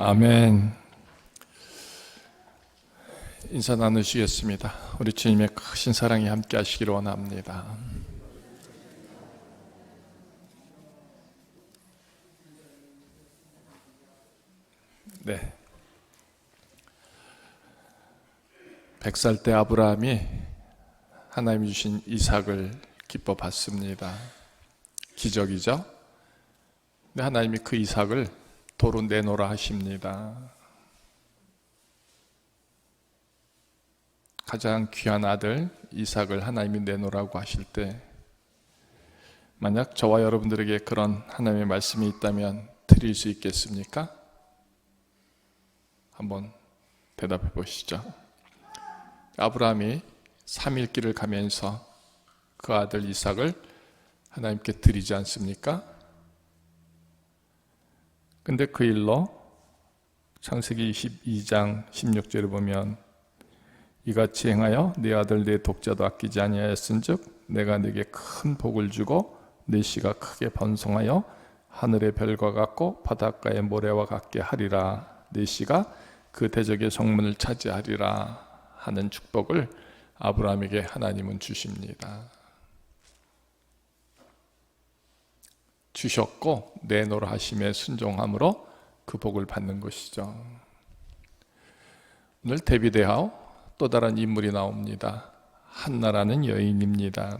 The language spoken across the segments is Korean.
아멘. 인사 나누시겠습니다. 우리 주님의 크신 사랑이 함께 하시기를 원합니다. 네. 100살 때 아브라함이 하나님이 주신 이삭을 기뻐 받습니다. 기적이죠? 근데 하나님이 그 이삭을 도로 내놓으라 하십니다. 가장 귀한 아들 이삭을 하나님이 내놓으라고 하실 때, 만약 저와 여러분들에게 그런 하나님의 말씀이 있다면 드릴 수 있겠습니까? 한번 대답해 보시죠. 아브라함이 3일 길을 가면서 그 아들 이삭을 하나님께 드리지 않습니까? 근데 그 일로 창세기 22장 16절에 보면, 이같이 행하여 네 아들 네 독자도 아끼지 아니하였은즉 내가 네게 큰 복을 주고 네 씨가 크게 번성하여 하늘의 별과 같고 바닷가의 모래와 같게 하리라. 네 씨가 그 대적의 성문을 차지하리라 하는 축복을 아브라함에게 하나님은 주십니다. 주셨고 내놓으라 하심에 순종함으로 그 복을 받는 것이죠. 오늘 대비되어 또 다른 인물이 나옵니다. 한나라는 여인입니다.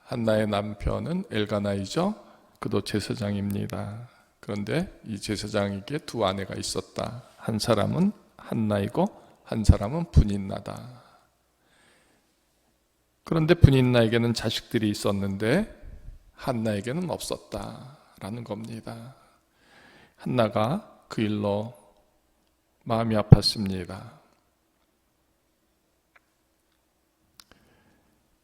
한나의 남편은 엘가나이죠. 그도 제사장입니다. 그런데 이 제사장에게 두 아내가 있었다. 한 사람은 한나이고 한 사람은 분인나다. 그런데 분인나에게는 자식들이 있었는데 한나에게는 없었다라는 겁니다. 한나가 그 일로 마음이 아팠습니다.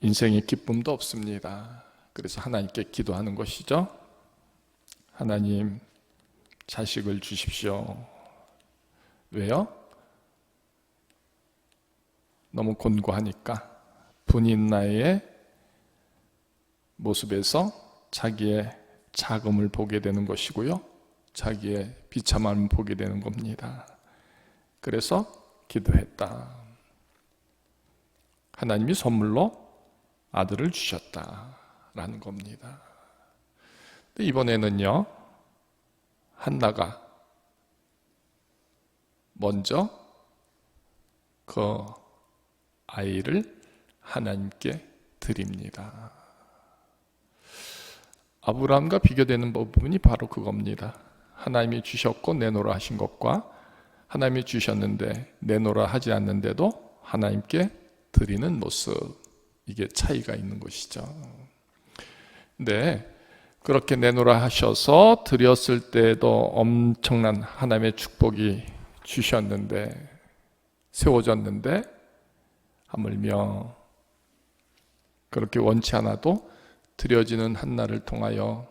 인생에 기쁨도 없습니다. 그래서 하나님께 기도하는 것이죠. 하나님, 자식을 주십시오. 왜요? 너무 곤고하니까. 분인나의 모습에서 자기의 자금을 보게 되는 것이고요, 자기의 비참함을 보게 되는 겁니다. 그래서 기도했다. 하나님이 선물로 아들을 주셨다라는 겁니다. 근데 이번에는요, 한나가 먼저 그 아이를 하나님께 드립니다. 아브라함과 비교되는 부분이 바로 그겁니다. 하나님이 주셨고 내놓으라 하신 것과 하나님이 주셨는데 내놓으라 하지 않는데도 하나님께 드리는 모습, 이게 차이가 있는 것이죠. 근데 그렇게 내놓으라 하셔서 드렸을 때도 엄청난 하나님의 축복이 주셨는데, 세워졌는데 하물며 그렇게 원치 않아도 드려지는 한나를 통하여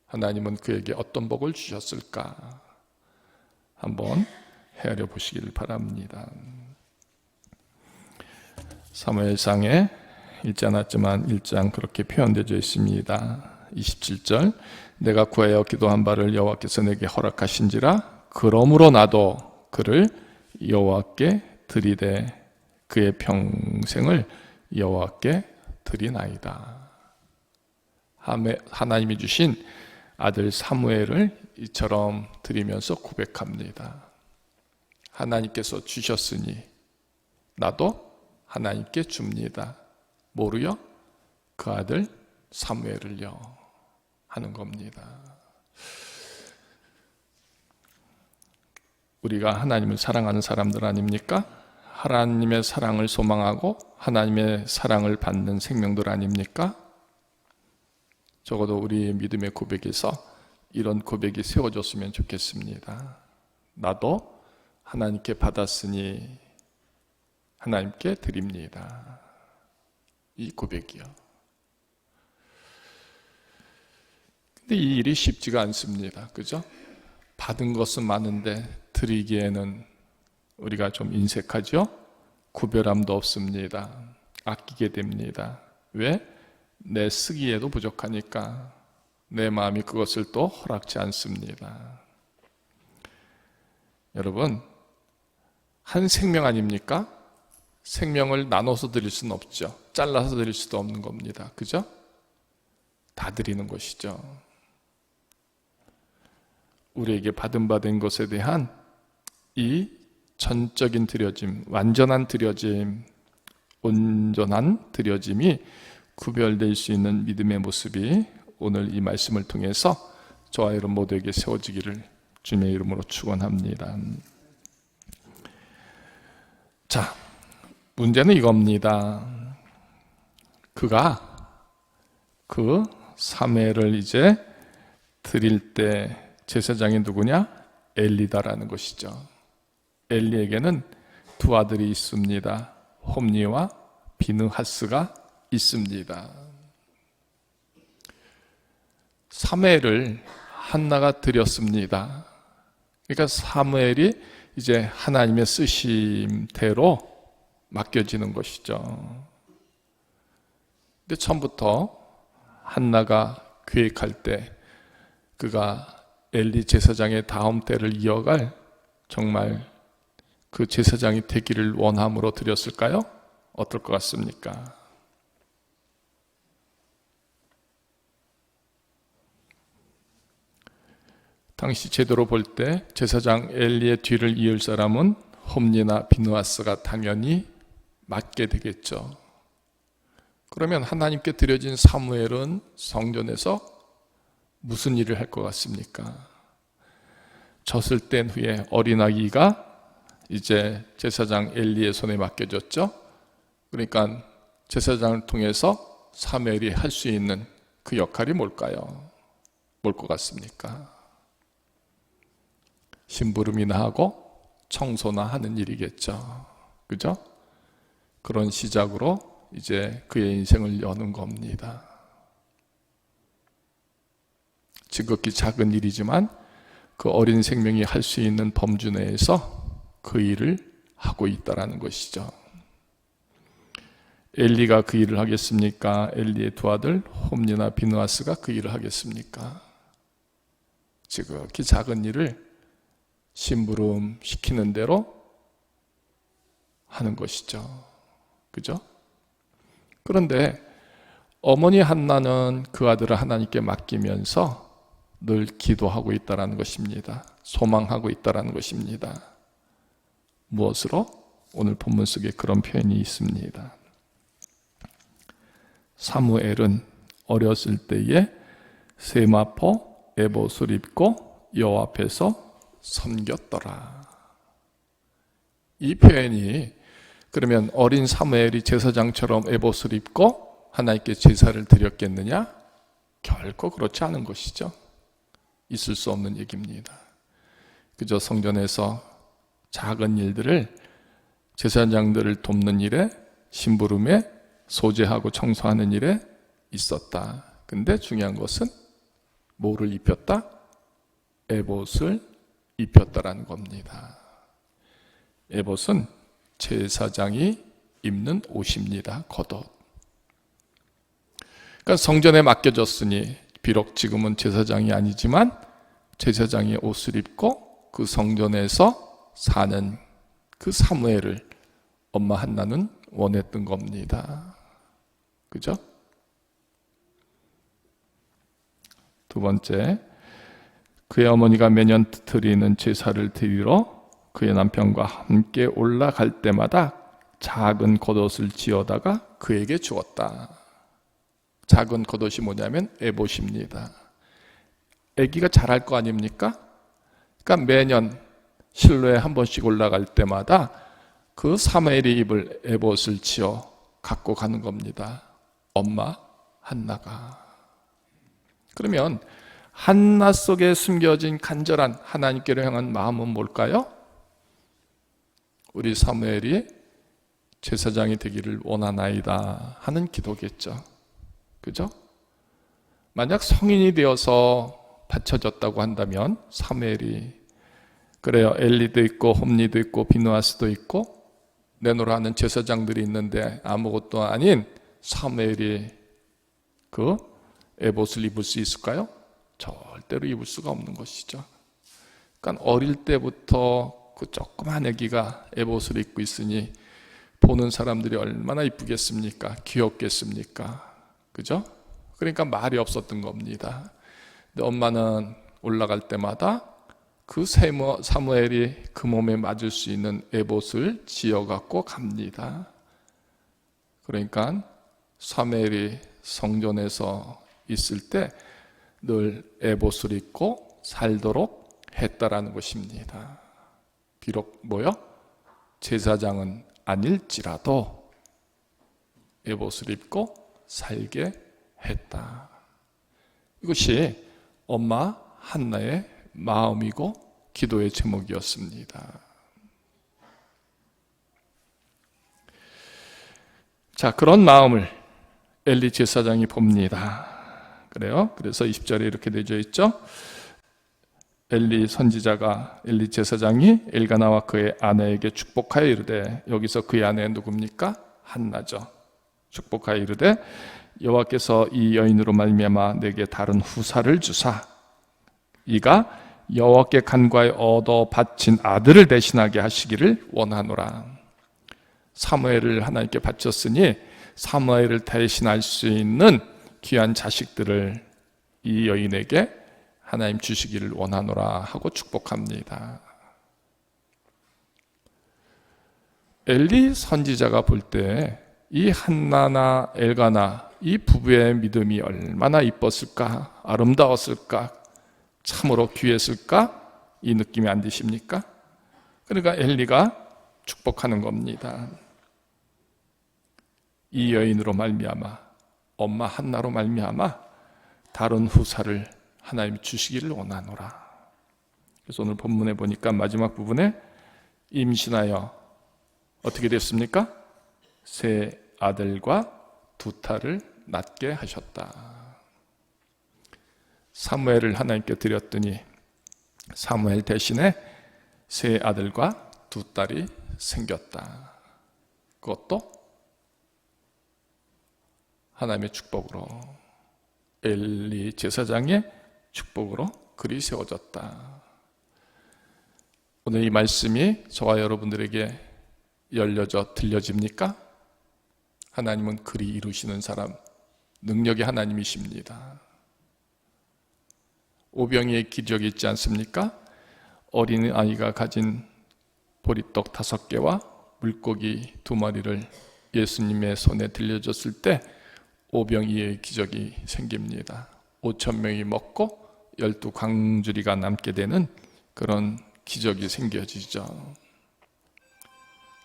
하나님은 그에게 어떤 복을 주셨을까 한번 헤아려 보시길 바랍니다. 사무엘상에 읽지 않았지만 1장 그렇게 표현되어 있습니다. 27절, 내가 구하여 기도한 바를 여호와께서 내게 허락하신지라 그러므로 나도 그를 여호와께 드리되 그의 평생을 여호와께 드리나이다. 하나님이 주신 아들 사무엘을 이처럼 드리면서 고백합니다. 하나님께서 주셨으니 나도 하나님께 줍니다. 뭐로요? 그 아들 사무엘을요 하는 겁니다. 우리가 하나님을 사랑하는 사람들 아닙니까? 하나님의 사랑을 소망하고 하나님의 사랑을 받는 생명들 아닙니까? 적어도 우리의 믿음의 고백에서 이런 고백이 세워졌으면 좋겠습니다. 나도 하나님께 받았으니 하나님께 드립니다. 이 고백이요. 근데 이 일이 쉽지가 않습니다. 그죠? 받은 것은 많은데 드리기에는 우리가 좀 인색하죠? 구별함도 없습니다. 아끼게 됩니다. 왜? 내 쓰기에도 부족하니까 내 마음이 그것을 또 허락지 않습니다. 여러분, 한 생명 아닙니까? 생명을 나눠서 드릴 수는 없죠. 잘라서 드릴 수도 없는 겁니다. 그죠? 다 드리는 것이죠. 우리에게 받은 바 된 것에 대한 이 전적인 드려짐, 완전한 드려짐, 온전한 드려짐이 구별될 수 있는 믿음의 모습이 오늘 이 말씀을 통해서 저와 여러분 모두에게 세워지기를 주님의 이름으로 축원합니다. 자, 문제는 이겁니다. 그가 그 사무엘을 이제 드릴 때 제사장이 누구냐? 엘리다라는 것이죠. 엘리에게는 두 아들이 있습니다. 홈니와 비느하스가 있습니다. 사무엘을 한나가 드렸습니다. 그러니까 사무엘이 이제 하나님의 쓰심대로 맡겨지는 것이죠. 근데 처음부터 한나가 계획할 때 그가 엘리 제사장의 다음 때를 이어갈 정말 그 제사장이 되기를 원함으로 드렸을까요? 어떨 것 같습니까? 당시 제도로 볼 때 제사장 엘리의 뒤를 이을 사람은 홈니나 비느하스가 당연히 맡게 되겠죠. 그러면 하나님께 드려진 사무엘은 성전에서 무슨 일을 할 것 같습니까? 젖을 뗀 후에 어린아기가 이제 제사장 엘리의 손에 맡겨졌죠. 그러니까 제사장을 통해서 사무엘이 할 수 있는 그 역할이 뭘까요? 뭘 것 같습니까? 심부름이나 하고 청소나 하는 일이겠죠. 그죠? 그런 시작으로 이제 그의 인생을 여는 겁니다. 지극히 작은 일이지만 그 어린 생명이 할 수 있는 범주 내에서 그 일을 하고 있다는 것이죠. 엘리가 그 일을 하겠습니까? 엘리의 두 아들 홈니나 비느하스가 그 일을 하겠습니까? 지극히 작은 일을 심부름 시키는 대로 하는 것이죠. 그죠? 그런데 어머니 한나는 그 아들을 하나님께 맡기면서 늘 기도하고 있다는 것입니다. 소망하고 있다는 것입니다. 무엇으로? 오늘 본문 속에 그런 표현이 있습니다. 사무엘은 어렸을 때에 세마포 에봇을 입고 여호와 앞에서 섬겼더라. 이 표현이 그러면 어린 사무엘이 제사장처럼 에봇을 입고 하나님께 제사를 드렸겠느냐? 결코 그렇지 않은 것이죠. 있을 수 없는 얘기입니다. 그저 성전에서 작은 일들을 제사장들을 돕는 일에 심부름에 소재하고 청소하는 일에 있었다. 근데 중요한 것은 뭐를 입혔다? 에봇을 입혔다라는 겁니다. 에봇은 제사장이 입는 옷입니다. 겉옷. 그러니까 성전에 맡겨졌으니 비록 지금은 제사장이 아니지만 제사장의 옷을 입고 그 성전에서 사는 그 사무엘을 엄마 한나는 원했던 겁니다. 그죠? 두 번째, 그의 어머니가 매년 드리는 제사를 드리러 그의 남편과 함께 올라갈 때마다 작은 겉옷을 지어다가 그에게 주었다. 작은 겉옷이 뭐냐면 에봇입니다. 아기가 자랄 거 아닙니까? 그러니까 매년 실로에 한 번씩 올라갈 때마다 그 사무엘이 입을 에봇을 지어 갖고 가는 겁니다. 엄마 한나가. 그러면 한나 속에 숨겨진 간절한 하나님께로 향한 마음은 뭘까요? 우리 사무엘이 제사장이 되기를 원하나이다 하는 기도겠죠. 그죠? 만약 성인이 되어서 바쳐졌다고 한다면 사무엘이 그래요. 엘리도 있고 홈니도 있고 비느하스도 있고 내노라 하는 제사장들이 있는데 아무것도 아닌 사무엘이 그 에봇을 입을 수 있을까요? 절대로 입을 수가 없는 것이죠. 그러니까 어릴 때부터 그 조그만 아기가 에봇을 입고 있으니 보는 사람들이 얼마나 이쁘겠습니까? 귀엽겠습니까? 그죠? 그러니까 말이 없었던 겁니다. 근데 엄마는 올라갈 때마다 그 사무엘이 그 몸에 맞을 수 있는 에봇을 지어갖고 갑니다. 그러니까 사무엘이 성전에서 있을 때 늘 에봇을 입고 살도록 했다라는 것입니다. 비록 뭐요? 제사장은 아닐지라도 에봇을 입고 살게 했다. 이것이 엄마 한나의 마음이고 기도의 제목이었습니다. 자, 그런 마음을 엘리 제사장이 봅니다. 그래요? 그래서 20절에 이렇게 되어 있죠. 엘리 선지자가, 엘리 제사장이 엘가나와 그의 아내에게 축복하여 이르되, 여기서 그의 아내 누굽니까? 한나죠. 축복하여 이르되 여호와께서 이 여인으로 말미암아 내게 다른 후사를 주사 이가 여호와께 간과에 얻어 바친 아들을 대신하게 하시기를 원하노라. 사무엘을 하나님께 바쳤으니 사무엘을 대신할 수 있는 귀한 자식들을 이 여인에게 하나님 주시기를 원하노라 하고 축복합니다. 엘리 선지자가 볼 때 이 한나나 엘가나 이 부부의 믿음이 얼마나 이뻤을까, 아름다웠을까, 참으로 귀했을까, 이 느낌이 안 드십니까? 그러니까 엘리가 축복하는 겁니다. 이 여인으로 말미암아, 엄마 한나로 말미암아 다른 후사를 하나님이 주시기를 원하노라. 그래서 오늘 본문에 보니까 마지막 부분에 임신하여 어떻게 됐습니까? 세 아들과 두 딸을 낳게 하셨다. 사무엘을 하나님께 드렸더니 사무엘 대신에 세 아들과 두 딸이 생겼다. 그것도 하나님의 축복으로, 엘리 제사장의 축복으로 글이 세워졌다. 오늘 이 말씀이 저와 여러분들에게 열려져 들려집니까? 하나님은 글이 이루시는 사람, 능력의 하나님이십니다. 오병이의 기적이 있지 않습니까? 어린아이가 가진 보리떡 5개와 물고기 2마리를 예수님의 손에 들려줬을 때 오병이의 기적이 생깁니다. 5,000명이 먹고 12광주리가 남게 되는 그런 기적이 생겨지죠.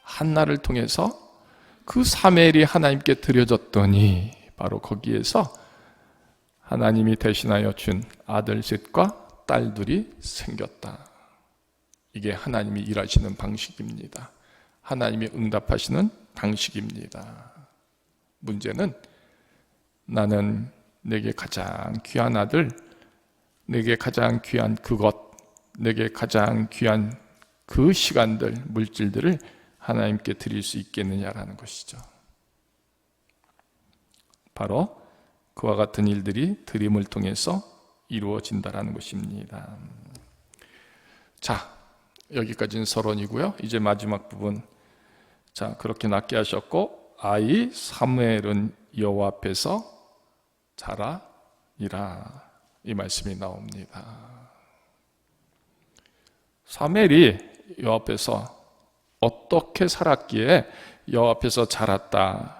한나를 통해서 그 사무엘이 하나님께 드려졌더니 바로 거기에서 하나님이 대신하여 준 아들 셋과 딸 둘이 생겼다. 이게 하나님이 일하시는 방식입니다. 하나님이 응답하시는 방식입니다. 문제는 나는 내게 가장 귀한 아들, 내게 가장 귀한 그것, 내게 가장 귀한 그 시간들, 물질들을 하나님께 드릴 수 있겠느냐라는 것이죠. 바로 그와 같은 일들이 드림을 통해서 이루어진다라는 것입니다. 자, 여기까지는 서론이고요. 이제 마지막 부분. 자, 그렇게 낳게 하셨고 아이 사무엘은 여호와 앞에서 자라니라, 이 말씀이 나옵니다. 사무엘이 여호와 앞에서 어떻게 살았기에 여호와 앞에서 자랐다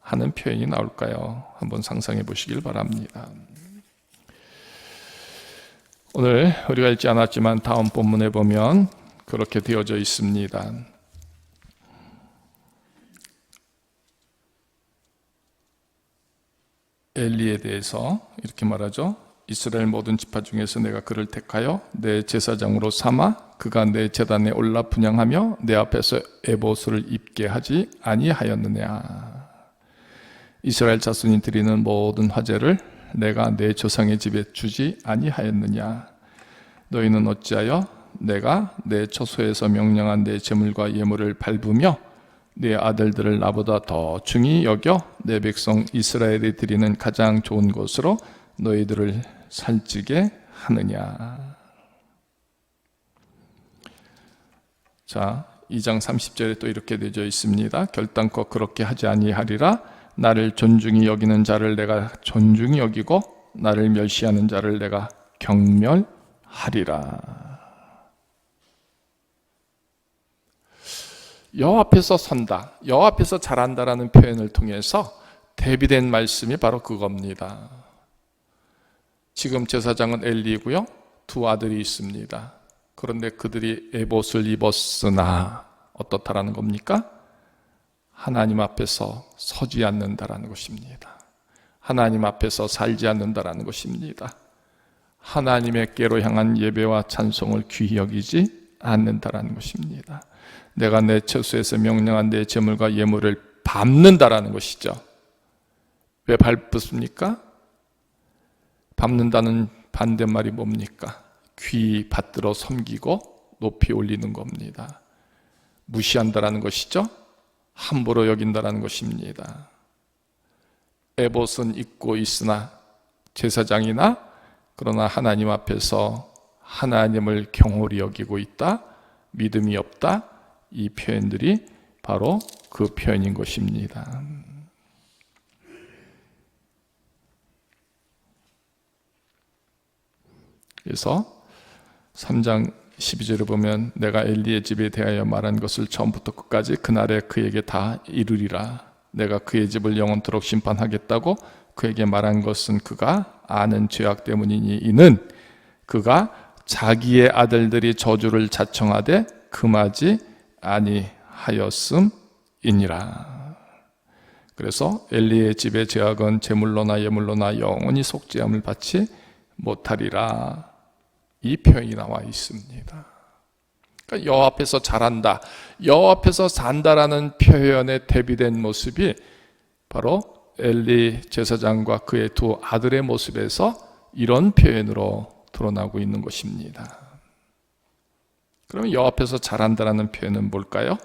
하는 표현이 나올까요? 한번 상상해 보시길 바랍니다. 오늘 우리가 읽지 않았지만 다음 본문에 보면 그렇게 되어져 있습니다. 엘리에 대해서 이렇게 말하죠. 이스라엘 모든 지파 중에서 내가 그를 택하여 내 제사장으로 삼아 그가 내 제단에 올라 분향하며 내 앞에서 에봇을 입게 하지 아니하였느냐. 이스라엘 자손이 드리는 모든 화제를 내가 내 조상의 집에 주지 아니하였느냐. 너희는 어찌하여 내가 내 처소에서 명령한 내 제물과 예물을 밟으며 네 아들들을 나보다 더 중히 여겨 내 백성 이스라엘이 드리는 가장 좋은 곳으로 너희들을 살찌게 하느냐. 자, 2장 30절에 또 이렇게 되어 있습니다. 결단코 그렇게 하지 아니하리라. 나를 존중히 여기는 자를 내가 존중히 여기고 나를 멸시하는 자를 내가 경멸하리라. 여호와 앞에서 선다, 여호와 앞에서 잘한다라는 표현을 통해서 대비된 말씀이 바로 그겁니다. 지금 제사장은 엘리고요, 두 아들이 있습니다. 그런데 그들이 에봇을 입었으나 어떻다라는 겁니까? 하나님 앞에서 서지 않는다라는 것입니다. 하나님 앞에서 살지 않는다라는 것입니다. 하나님의께로 향한 예배와 찬송을 귀히 여기지 않는다라는 것입니다. 내가 내 처소에서 명령한 내 제물과 예물을 밟는다라는 것이죠. 왜 밟습니까? 밟는다는 반대말이 뭡니까? 귀히 받들어 섬기고 높이 올리는 겁니다. 무시한다라는 것이죠. 함부로 여긴다라는 것입니다. 에봇은 입고 있으나 제사장이나 그러나 하나님 앞에서 하나님을 경홀히 여기고 있다, 믿음이 없다, 이 표현들이 바로 그 표현인 것입니다. 그래서 3장 12절에 보면 내가 엘리의 집에 대하여 말한 것을 처음부터 끝까지 그날에 그에게 다 이루리라. 내가 그의 집을 영원토록 심판하겠다고 그에게 말한 것은 그가 아는 죄악 때문이니 이는 그가 자기의 아들들이 저주를 자청하되 금하지 아니하였음이니라. 그래서 엘리의 집의 죄악은 제물로나 예물로나 영원히 속죄함을 받지 못하리라. 이 표현이 나와 있습니다. 그러니까 여호와 앞에서 잘한다, 여호와 앞에서 산다라는 표현에 대비된 모습이 바로 엘리 제사장과 그의 두 아들의 모습에서 이런 표현으로 드러나고 있는 것입니다. 그러면 여호와 앞에서 잘한다라는 표현은 뭘까요?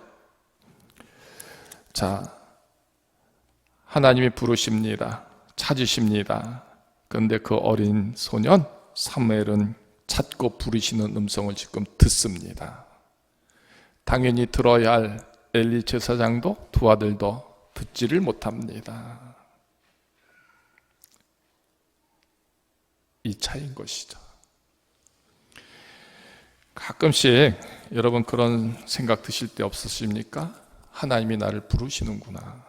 자, 하나님이 부르십니다. 찾으십니다. 그런데 그 어린 소년 사무엘은 찾고 부르시는 음성을 지금 듣습니다. 당연히 들어야 할 엘리 제사장도 두 아들도 듣지를 못합니다. 이 차이인 것이죠. 가끔씩 여러분 그런 생각 드실 때 없으십니까? 하나님이 나를 부르시는구나,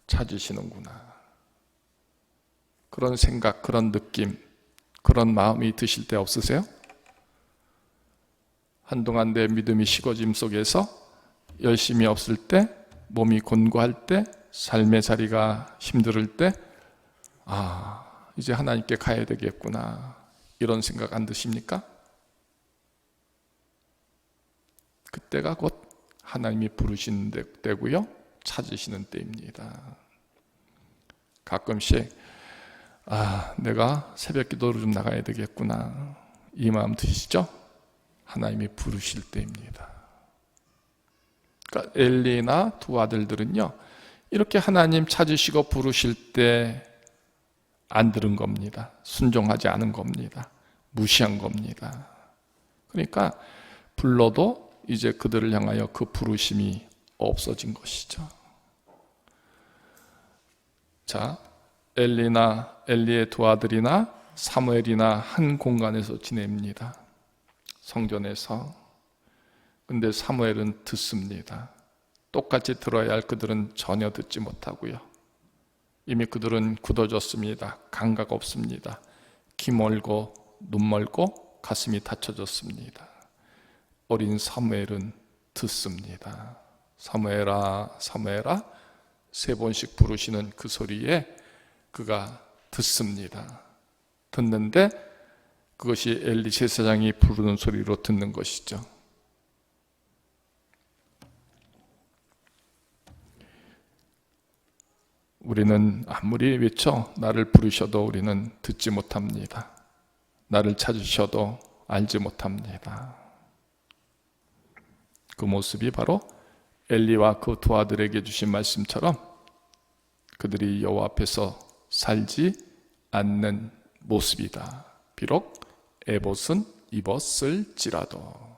찾으시는구나. 그런 생각, 그런 느낌, 그런 마음이 드실 때 없으세요? 한동안 내 믿음이 식어짐 속에서 열심히 없을 때, 몸이 곤고할 때, 삶의 자리가 힘들 때, 이제 하나님께 가야 되겠구나, 이런 생각 안 드십니까? 그때가 곧 하나님이 부르시는 때고요, 찾으시는 때입니다. 가끔씩 내가 새벽 기도를 좀 나가야 되겠구나, 이 마음 드시죠? 하나님이 부르실 때입니다. 그러니까 엘리나 두 아들들은요, 이렇게 하나님 찾으시고 부르실 때 안 들은 겁니다. 순종하지 않은 겁니다. 무시한 겁니다. 그러니까 불러도 이제 그들을 향하여 그 부르심이 없어진 것이죠. 자, 엘리의 두 아들이나 사무엘이나 한 공간에서 지냅니다. 성전에서. 근데 사무엘은 듣습니다. 똑같이 들어야 할 그들은 전혀 듣지 못하고요. 이미 그들은 굳어졌습니다. 감각 없습니다. 귀 멀고 눈 멀고 가슴이 닫혀졌습니다. 어린 사무엘은 듣습니다. 사무엘아, 사무엘아, 세 번씩 부르시는 그 소리에 그가 듣습니다. 듣는데 그것이 엘리 제사장이 부르는 소리로 듣는 것이죠. 우리는 아무리 외쳐 나를 부르셔도 우리는 듣지 못합니다. 나를 찾으셔도 알지 못합니다. 그 모습이 바로 엘리와 그 두 아들에게 주신 말씀처럼 그들이 여호와 앞에서 살지 않는 모습이다. 비록 에봇은 입었을지라도.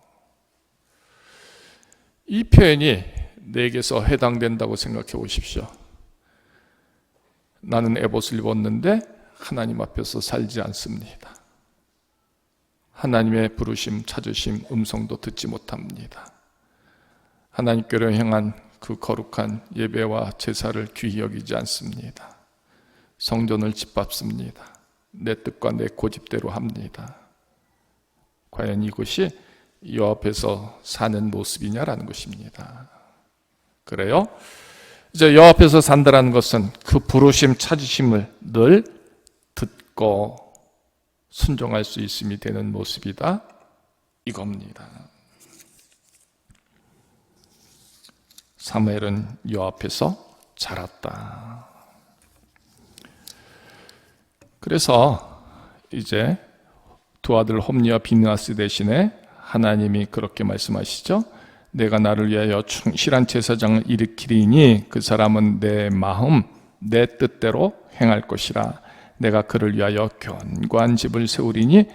이 표현이 내게서 해당된다고 생각해 보십시오. 나는 에봇을 입었는데 하나님 앞에서 살지 않습니다. 하나님의 부르심, 찾으심, 음성도 듣지 못합니다. 하나님께로 향한 그 거룩한 예배와 제사를 귀히 여기지 않습니다. 성전을 짓밟습니다. 내 뜻과 내 고집대로 합니다. 과연 이것이 여호와 앞에서 사는 모습이냐라는 것입니다. 그래요? 이제 여호와 앞에서 산다라는 것은 그 부르심, 찾으심을 늘 듣고 순종할 수 있음이 되는 모습이다, 이겁니다. 사무엘은 여호와 앞에서 자랐다. 그래서 이제 두 아들 홈리와 비느하스 대신에 하나님이 그렇게 말씀하시죠. 내가 나를 위하여 충실한 제사장을 일으키리니 그 사람은 내 마음, 내 뜻대로 행할 것이라. 내가 그를 위하여 견고한 집을 세우리니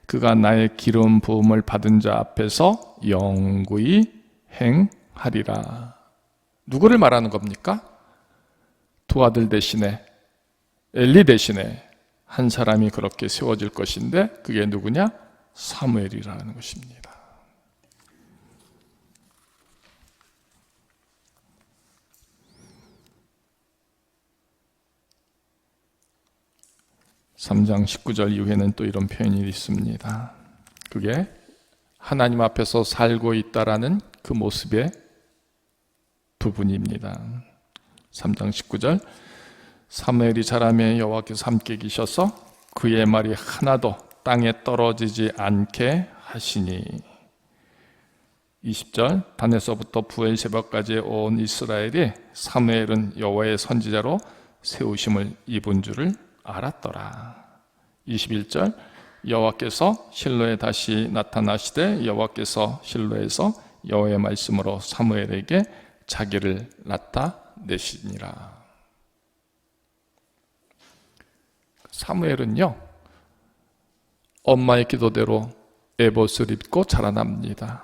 그가 나의 기름 부음을 받은 자 앞에서 영구히 행하리라. 누구를 말하는 겁니까? 두 아들 대신에, 엘리 대신에 한 사람이 그렇게 세워질 것인데 그게 누구냐? 사무엘이라는 것입니다. (3장 19절) 이후에는 또 이런 표현이 있습니다. 그게 하나님 앞에서 살고 있다라는 그 모습의 부분입니다. 3장 19절 사무엘이 자라매 여호와께서 함께 계셔서 그의 말이 하나도 땅에 떨어지지 않게 하시니. 20절 단에서부터 부엘세바까지 온 이스라엘이 사무엘은 여호와의 선지자로 세우심을 입은 줄을 알았더라. 21절 여호와께서 실로에 다시 나타나시되 여호와께서 실로에서 여호와의 말씀으로 사무엘에게 자기를 나타내시니라. 사무엘은요, 엄마의 기도대로 에봇을 입고 자라납니다.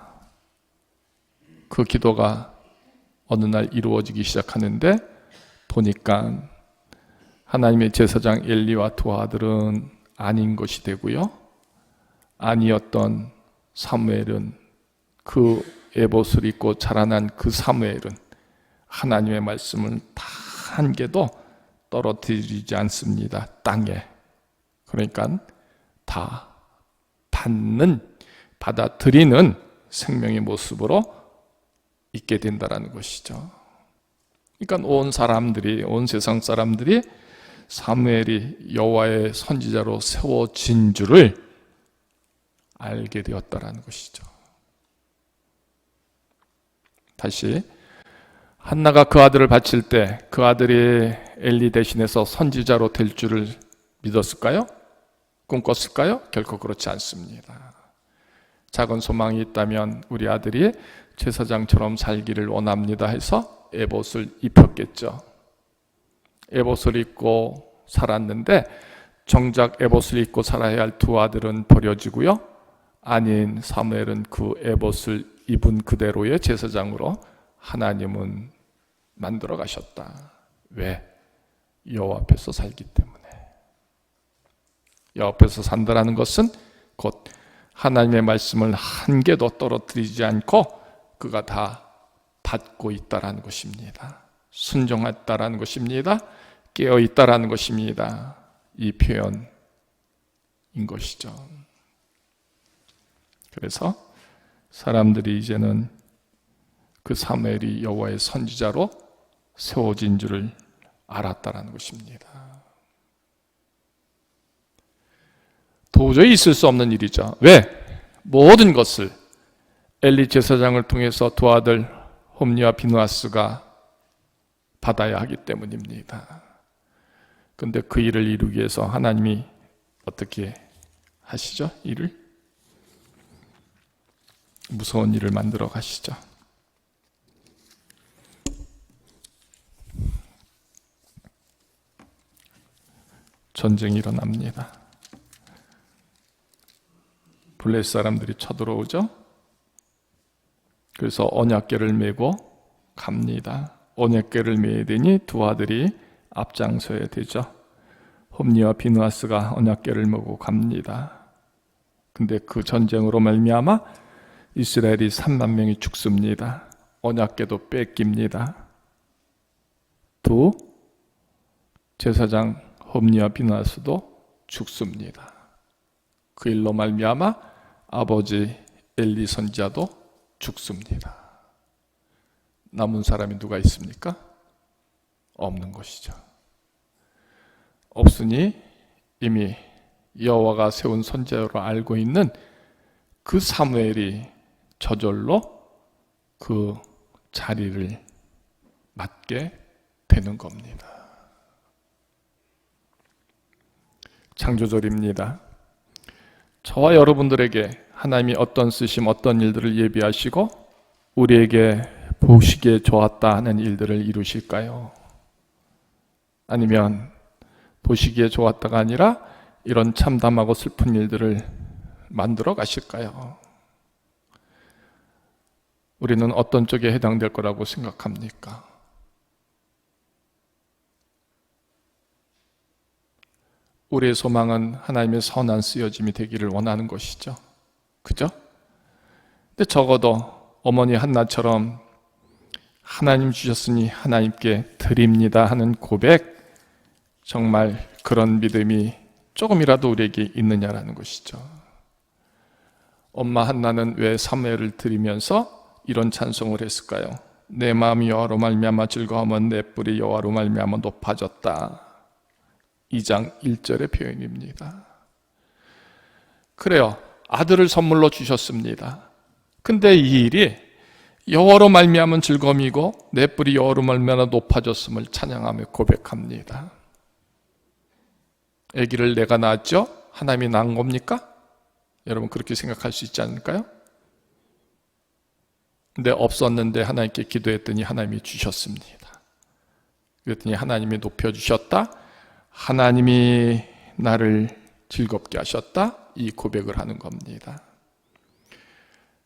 그 기도가 어느 날 이루어지기 시작하는데 보니까 하나님의 제사장 엘리와 두 아들은 아닌 것이 되고요, 아니었던 사무엘은, 그 에봇을 입고 자라난 그 사무엘은 하나님의 말씀을 단 한 개도 떨어뜨리지 않습니다. 땅에. 그러니까 다 받아들이는 생명의 모습으로 있게 된다는 것이죠. 그러니까 온 세상 사람들이 사무엘이 여호와의 선지자로 세워진 줄을 알게 되었다는 것이죠. 다시, 한나가 그 아들을 바칠 때 그 아들이 엘리 대신해서 선지자로 될 줄을 믿었을까요? 꿈꿨을까요? 결코 그렇지 않습니다. 작은 소망이 있다면 우리 아들이 제사장처럼 살기를 원합니다 해서 에봇을 입혔겠죠. 에봇을 입고 살았는데 정작 에봇을 입고 살아야 할 두 아들은 버려지고요, 아닌 사무엘은 그 에봇을 입은 그대로의 제사장으로 하나님은 만들어 가셨다. 왜? 여호와 앞에서 살기 때문에. 여호와 앞에서 산다라는 것은 곧 하나님의 말씀을 한 개도 떨어뜨리지 않고 그가 다 받고 있다라는 것입니다. 순종했다라는 것입니다. 깨어 있다라는 것입니다. 이 표현인 것이죠. 그래서 사람들이 이제는 그 사무엘이 여호와의 선지자로 세워진 줄을 알았다라는 것입니다. 도저히 있을 수 없는 일이죠. 왜? 모든 것을 엘리 제사장을 통해서 두 아들 홈리와 비느하스가 받아야 하기 때문입니다. 그런데 그 일을 이루기 위해서 하나님이 어떻게 하시죠? 일을? 무서운 일을 만들어 가시죠. 전쟁이 일어납니다. 블레셋 사람들이 쳐들어오죠. 그래서 언약궤를 메고 갑니다. 언약궤를 메야 되니 두 아들이 앞장서야 되죠. 홈리와 비느하스가 언약궤를 메고 갑니다. 근데 그 전쟁으로 말미암아 이스라엘이 3만 명이 죽습니다. 언약궤도 뺏깁니다. 두 제사장 홈리와 비느하스도 죽습니다. 그 일로 말미암아 아버지 엘리 선지자도 죽습니다. 남은 사람이 누가 있습니까? 없는 것이죠. 없으니 이미 여호와가 세운 선지자로 알고 있는 그 사무엘이 저절로 그 자리를 맡게 되는 겁니다. 창조절입니다. 저와 여러분들에게 하나님이 어떤 쓰심, 어떤 일들을 예비하시고 우리에게 보시기에 좋았다 하는 일들을 이루실까요? 아니면 보시기에 좋았다가 아니라 이런 참담하고 슬픈 일들을 만들어 가실까요? 우리는 어떤 쪽에 해당될 거라고 생각합니까? 우리의 소망은 하나님의 선한 쓰여짐이 되기를 원하는 것이죠. 그죠? 근데 적어도 어머니 한나처럼 하나님 주셨으니 하나님께 드립니다 하는 고백, 정말 그런 믿음이 조금이라도 우리에게 있느냐라는 것이죠. 엄마 한나는 왜 사무엘을 드리면서 이런 찬송을 했을까요? 내 마음이 여호와로 말미암아 즐거워하면 내 뿔이 여호와로 말미암아 높아졌다. 2장 1절의 표현입니다. 그래요. 아들을 선물로 주셨습니다. 근데 이 일이 여호와로 말미암은 즐거움이고 내 뿔이 여호와로 말미암아 높아졌음을 찬양하며 고백합니다. 아기를 내가 낳았죠? 하나님이 낳은 겁니까? 여러분 그렇게 생각할 수 있지 않을까요? 근데 없었는데 하나님께 기도했더니 하나님이 주셨습니다. 그랬더니 하나님이 높여주셨다. 하나님이 나를 즐겁게 하셨다. 이 고백을 하는 겁니다.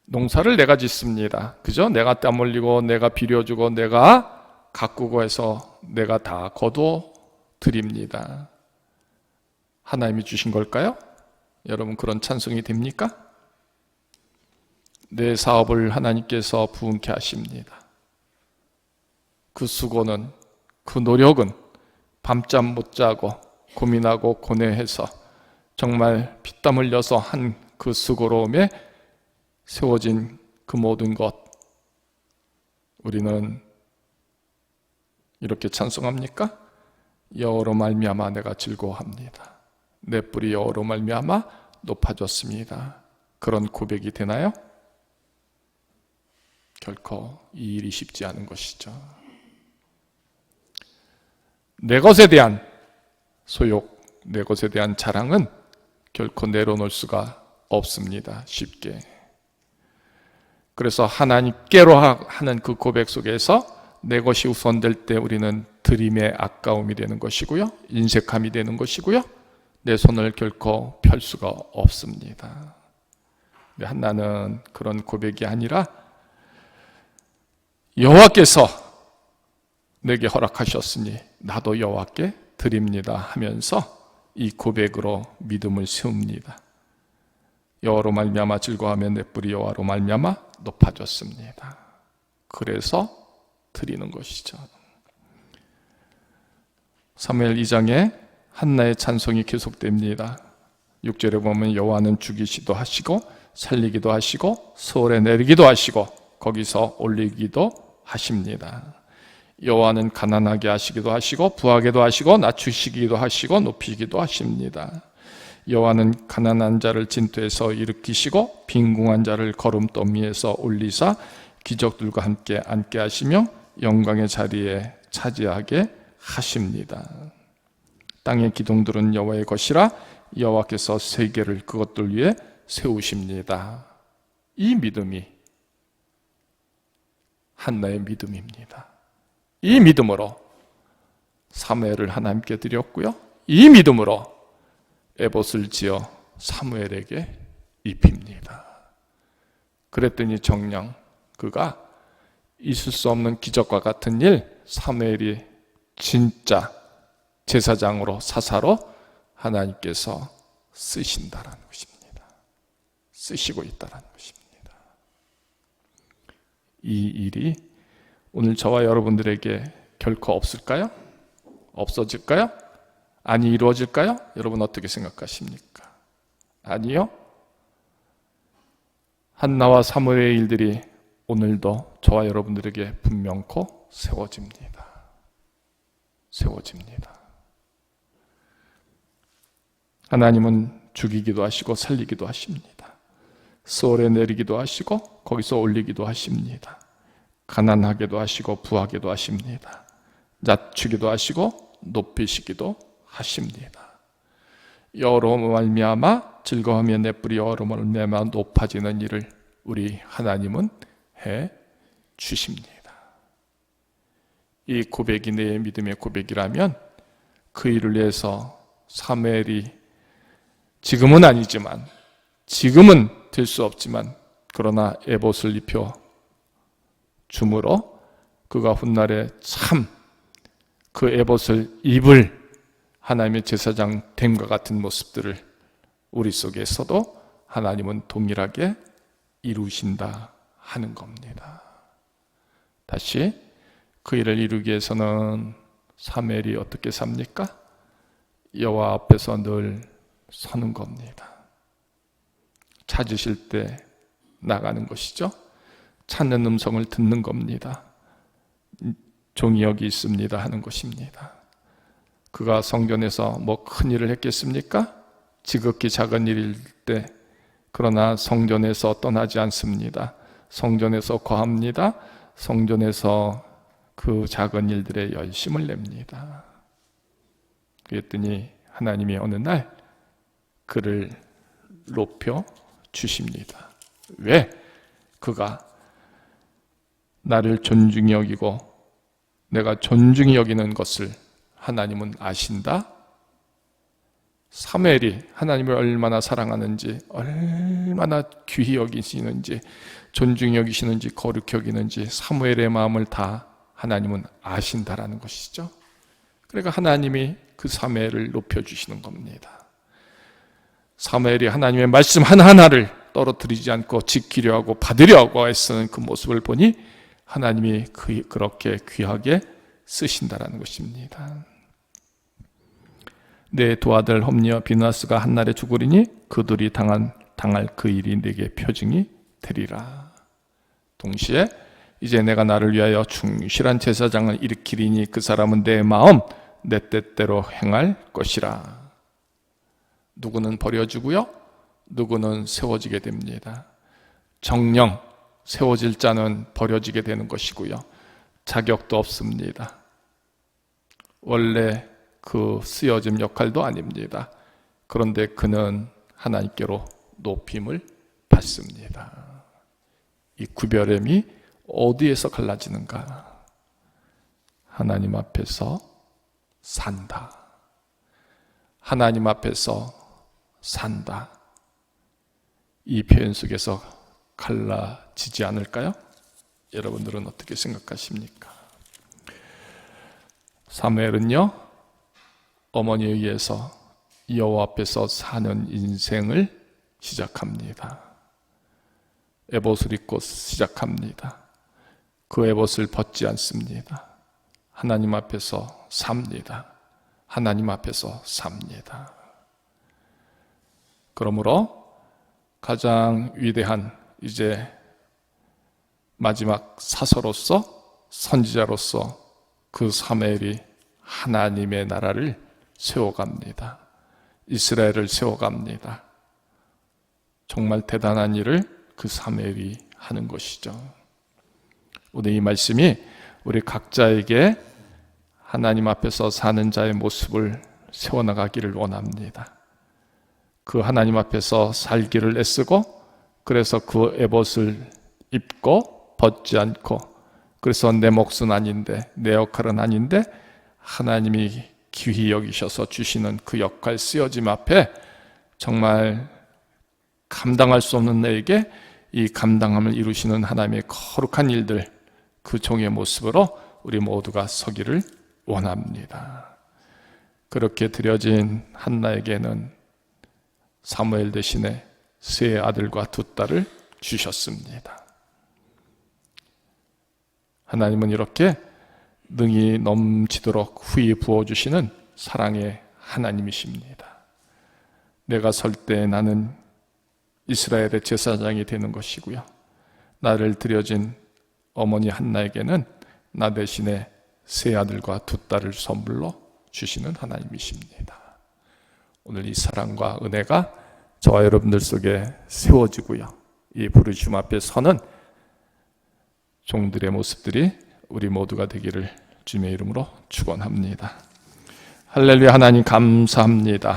농사를 내가 짓습니다. 그죠? 내가 땀 흘리고 내가 비료주고 내가 가꾸고 해서 내가 다 거둬 드립니다. 하나님이 주신 걸까요? 여러분 그런 찬송이 됩니까? 내 사업을 하나님께서 부흥케 하십니다. 그 수고는, 그 노력은 밤잠 못 자고 고민하고 고뇌해서 정말 피땀 흘려서 한 그 수고로움에 세워진 그 모든 것, 우리는 이렇게 찬송합니까? 여호와로 말미암아 내가 즐거워합니다. 내 뿔이 여호와로 말미암아 높아졌습니다. 그런 고백이 되나요? 결코 이 일이 쉽지 않은 것이죠. 내 것에 대한 소욕, 내 것에 대한 자랑은 결코 내려놓을 수가 없습니다. 쉽게. 그래서 하나님께로 하는 그 고백 속에서 내 것이 우선될 때 우리는 드림의 아까움이 되는 것이고요, 인색함이 되는 것이고요, 내 손을 결코 펼 수가 없습니다. 한나는 그런 고백이 아니라 여호와께서 내게 허락하셨으니 나도 여호와께 드립니다 하면서 이 고백으로 믿음을 세웁니다. 여호와로 말미암아 즐거워하며 내 뿔이 여호와로 말미암아 높아졌습니다. 그래서 드리는 것이죠. 사무엘 2장에 한나의 찬송이 계속됩니다. 6절에 보면 여호와는 죽이시도 하시고 살리기도 하시고 서울에 내리기도 하시고 거기서 올리기도 하십니다. 여호와는 가난하게 하시기도 하시고 부하게도 하시고 낮추시기도 하시고 높이기도 하십니다. 여호와는 가난한 자를 진토에서 일으키시고 빈궁한 자를 거름더미에서 올리사 기적들과 함께 앉게 하시며 영광의 자리에 차지하게 하십니다. 땅의 기둥들은 여호와의 것이라 여호와께서 세계를 그것들 위에 세우십니다. 이 믿음이 한나의 믿음입니다. 이 믿음으로 사무엘을 하나님께 드렸고요, 이 믿음으로 에봇을 지어 사무엘에게 입힙니다. 그랬더니 정녕 그가 있을 수 없는 기적과 같은 일, 사무엘이 진짜 제사장으로 사사로 하나님께서 쓰신다라는 것입니다. 쓰시고 있다라는 것입니다. 이 일이 오늘 저와 여러분들에게 결코 없을까요? 없어질까요? 아니 이루어질까요? 여러분 어떻게 생각하십니까? 아니요. 한나와 사무엘의 일들이 오늘도 저와 여러분들에게 분명코 세워집니다. 세워집니다. 하나님은 죽이기도 하시고 살리기도 하십니다. 수월에 내리기도 하시고 거기서 올리기도 하십니다. 가난하게도 하시고 부하게도 하십니다. 낮추기도 하시고 높이시기도 하십니다. 여호와로 말미암아 즐거워하며 내 뿔이 여호와로 말미암아 높아지는 일을 우리 하나님은 해 주십니다. 이 고백이 내 믿음의 고백이라면 그 일을 위해서 사무엘이 지금은 아니지만 지금은 될 수 없지만 그러나 에봇을 입혀 줌으로 그가 훗날에 참 그 에봇을 입을 하나님의 제사장 됨과 같은 모습들을 우리 속에서도 하나님은 동일하게 이루신다 하는 겁니다. 다시 그 일을 이루기 위해서는 사무엘이 어떻게 삽니까? 여호와 앞에서 늘 서는 겁니다. 찾으실 때 나가는 것이죠. 찾는 음성을 듣는 겁니다. 종이 여기 있습니다 하는 것입니다. 그가 성전에서 뭐 큰 일을 했겠습니까? 지극히 작은 일일 때 그러나 성전에서 떠나지 않습니다. 성전에서 거합니다. 성전에서 그 작은 일들에 열심을 냅니다. 그랬더니 하나님이 어느 날 그를 높여 주십니다. 왜? 그가 나를 존중히 여기고 내가 존중히 여기는 것을 하나님은 아신다. 사무엘이 하나님을 얼마나 사랑하는지, 얼마나 귀히 여기시는지, 존중히 여기시는지, 거룩히 여기는지 사무엘의 마음을 다 하나님은 아신다라는 것이죠. 그러니까 하나님이 그 사무엘을 높여주시는 겁니다. 사무엘이 하나님의 말씀 하나하나를 떨어뜨리지 않고 지키려 하고 받으려 하고 애쓰는 그 모습을 보니 하나님이 그렇게 귀하게 쓰신다라는 것입니다. 내 두 아들 홈리와 비느하스가 한날에 죽으리니 그들이 당할 그 일이 내게 표징이 되리라. 동시에 이제 내가 나를 위하여 충실한 제사장을 일으키리니 그 사람은 내 마음 내 뜻대로 행할 것이라. 누구는 버려지고요, 누구는 세워지게 됩니다. 정령 세워질 자는 버려지게 되는 것이고요, 자격도 없습니다. 원래 그 쓰여짐 역할도 아닙니다. 그런데 그는 하나님께로 높임을 받습니다. 이 구별됨이 어디에서 갈라지는가? 하나님 앞에서 산다. 하나님 앞에서 산다. 이 표현 속에서 갈라지지 않을까요? 여러분들은 어떻게 생각하십니까? 사무엘은요, 어머니에 의해서 여호와 앞에서 사는 인생을 시작합니다. 에봇을 입고 시작합니다. 그 에봇을 벗지 않습니다. 하나님 앞에서 삽니다. 하나님 앞에서 삽니다. 그러므로 가장 위대한 이제 마지막 사서로서 선지자로서 그 사무엘이 하나님의 나라를 세워갑니다. 이스라엘을 세워갑니다. 정말 대단한 일을 그 사무엘이 하는 것이죠. 오늘 이 말씀이 우리 각자에게 하나님 앞에서 사는 자의 모습을 세워나가기를 원합니다. 그 하나님 앞에서 살기를 애쓰고, 그래서 그 에봇을 입고 벗지 않고, 그래서 내 몫은 아닌데, 내 역할은 아닌데 하나님이 귀히 여기셔서 주시는 그 역할 쓰여짐 앞에 정말 감당할 수 없는 내게 이 감당함을 이루시는 하나님의 거룩한 일들, 그 종의 모습으로 우리 모두가 서기를 원합니다. 그렇게 드려진 한나에게는 사무엘 대신에 세 아들과 두 딸을 주셨습니다. 하나님은 이렇게 능히 넘치도록 후히 부어주시는 사랑의 하나님이십니다. 내가 설 때 나는 이스라엘의 제사장이 되는 것이고요, 나를 들여진 어머니 한나에게는 나 대신에 세 아들과 두 딸을 선물로 주시는 하나님이십니다. 오늘 이 사랑과 은혜가 저와 여러분들 속에 세워지고요, 이 부르심 앞에 서는 종들의 모습들이 우리 모두가 되기를 주님의 이름으로 축원합니다. 할렐루야. 하나님 감사합니다.